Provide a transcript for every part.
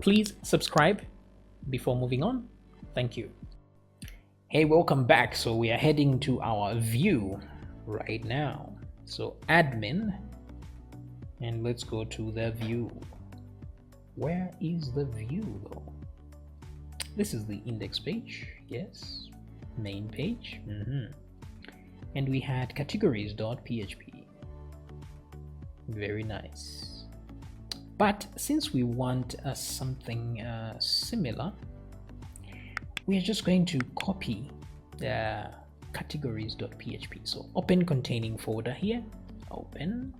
please subscribe before moving on. Thank you. Hey, welcome back. So we are heading to our view right now. So admin, and let's go to the view. Where is the view though? This is the index page. Yes, main page. And we had categories.php. Very nice. But since we want something similar, we are just going to copy the categories.php. So open containing folder here, open,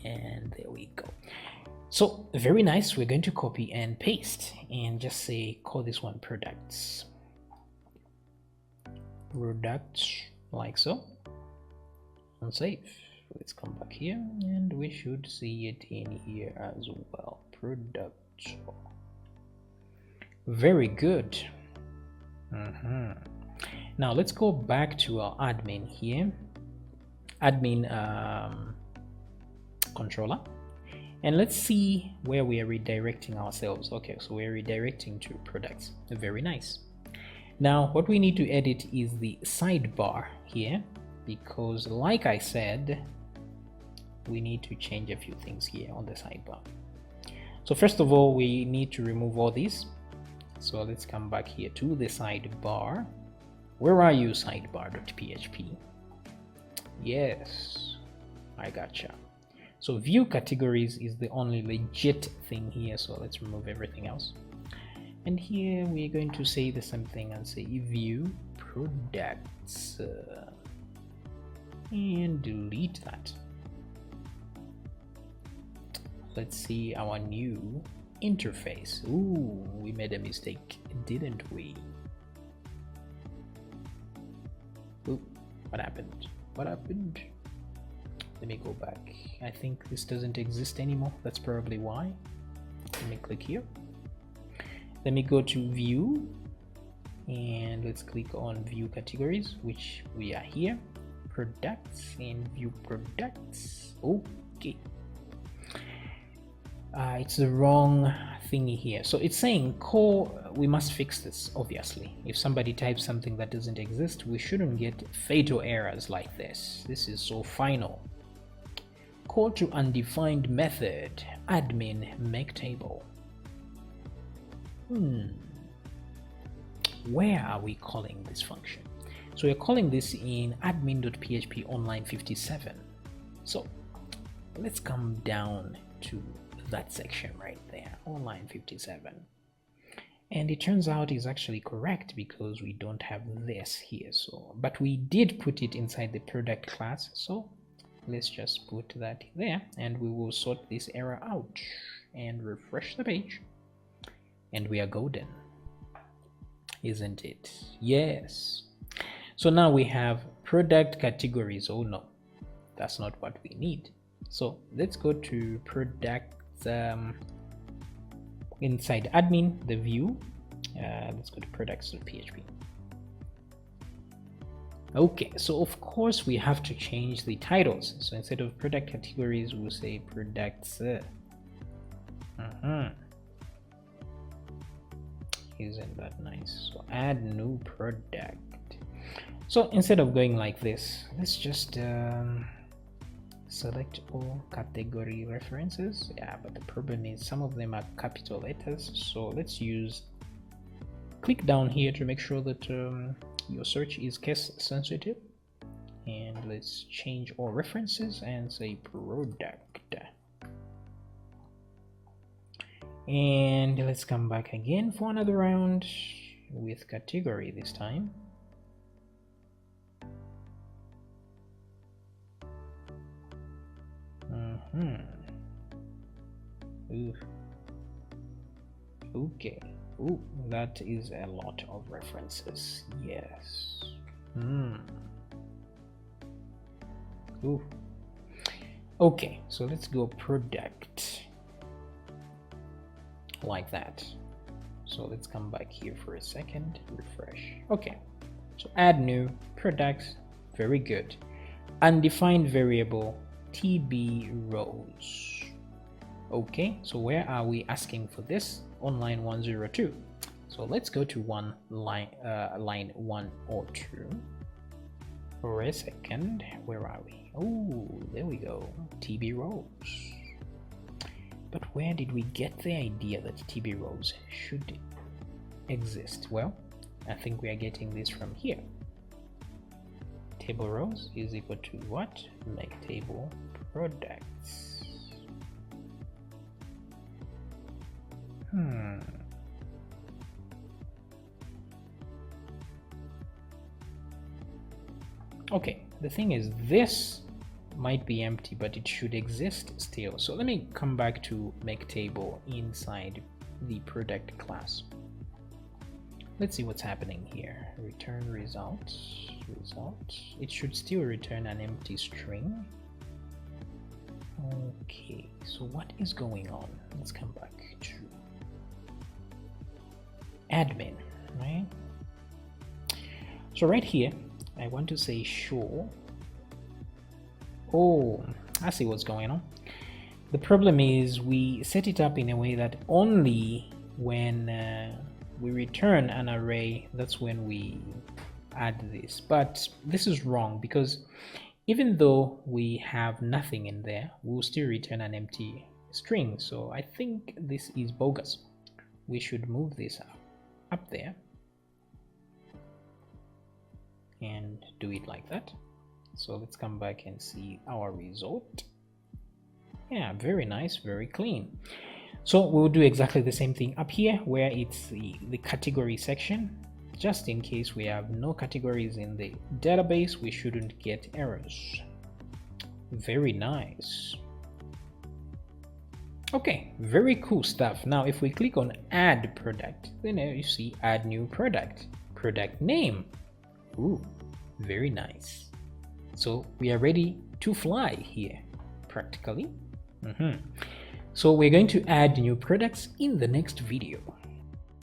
and there we go. So very nice. We're going to copy and paste and just say, call this one products, like so, and save. Let's come back here and we should see it in here as well. Products. Very good. Now let's go back to our admin here, admin controller, and let's see where we are redirecting ourselves. Okay, so we're redirecting to products. Very nice. Now what we need to edit is the sidebar here, because like I said, we need to change a few things here on the sidebar. So first of all, we need to remove all these. So let's come back here to the sidebar. Where are you, sidebar.php? Yes, I gotcha. So view categories is the only legit thing here. So let's remove everything else. And here we're going to say the same thing and say view products and delete that. Let's see our new interface. Ooh, we made a mistake, didn't we? Ooh, what happened? What happened? Let me go back. I think this doesn't exist anymore. That's probably why. Let me click here. Let me go to view and let's click on view categories, which we are here. Products and view products. Okay. It's the wrong thingy here. So it's saying we must fix this, obviously. If somebody types something that doesn't exist, we shouldn't get fatal errors like this. This is so final. Call to undefined method, admin make table. Where are we calling this function? So we're calling this in admin.php online 57. So let's come down to that section right there, online 57, and it turns out is actually correct because we don't have this here. So but we did put it inside the product class, so let's just put that there and we will sort this error out and refresh the page and we are golden, isn't it? Yes. So now we have product categories. Oh no, that's not what we need. So let's go to product inside admin, the view. Let's go to products.php. Okay, so of course we have to change the titles. So instead of product categories, we'll say products. Isn't that nice? So add new product. So instead of going like this, let's just select all category references. Yeah, but the problem is some of them are capital letters. So let's click down here to make sure that your search is case sensitive. And let's change all references and say product. And let's come back again for another round with category this time. Okay. Ooh, that is a lot of references. Yes. Ooh. Okay, so let's go product like that. So let's come back here for a second, refresh. Okay, so add new products. Very good. Undefined variable TB rows. Okay, so where are we asking for this? On line 102. So let's go to line 1 or 2 for a second. Where are we? Oh, there we go. TB rows. But where did we get the idea that TB rows should exist? Well, I think we are getting this from here. Table rows is equal to what? Make table products. Okay, the thing is, this might be empty, but it should exist still. So let me come back to make table inside the product class. Let's see what's happening here. Return result. It should still return an empty string. Okay, so what is going on? Let's come back to admin, right? So right here, I want to say show. Oh, I see what's going on. The problem is we set it up in a way that only when we return an array, that's when we add this. But this is wrong, because even though we have nothing in there, we'll still return an empty string. So I think this is bogus. We should move this up there and do it like that. So let's come back and see our result. Yeah, very nice, very clean. So we'll do exactly the same thing up here, where it's the category section. Just in case we have no categories in the database, we shouldn't get errors. Very nice. Okay, very cool stuff. Now if we click on add product, then you see add new product, product name. Ooh, very nice. So we are ready to fly here, practically. So we're going to add new products in the next video.